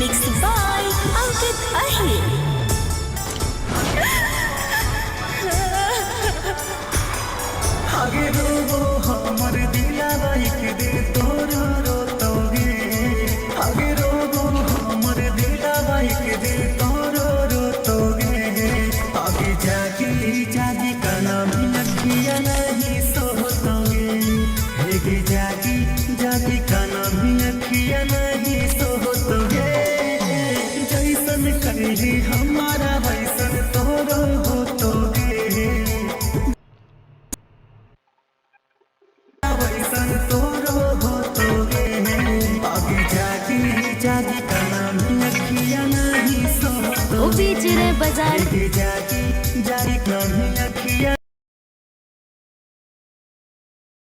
Mixed by Ankit Ahir. आगे रोबो हमर दिलावा एक दे तोरो रोतोगे आगे रोबो हमर दिलावा एक दे तोरो रोतोगे आगे जागी जागी काना भी अखियां नहीं सोतोगे हेगे जागी जागी काना भी अखियां नहीं सोतोगे जैसन कही हमारा वैसन तोरो होतोगे जागी का नाम अखियां नहीं सोतो ओ बीच रे बाजार जागी जागी का नाम अखियां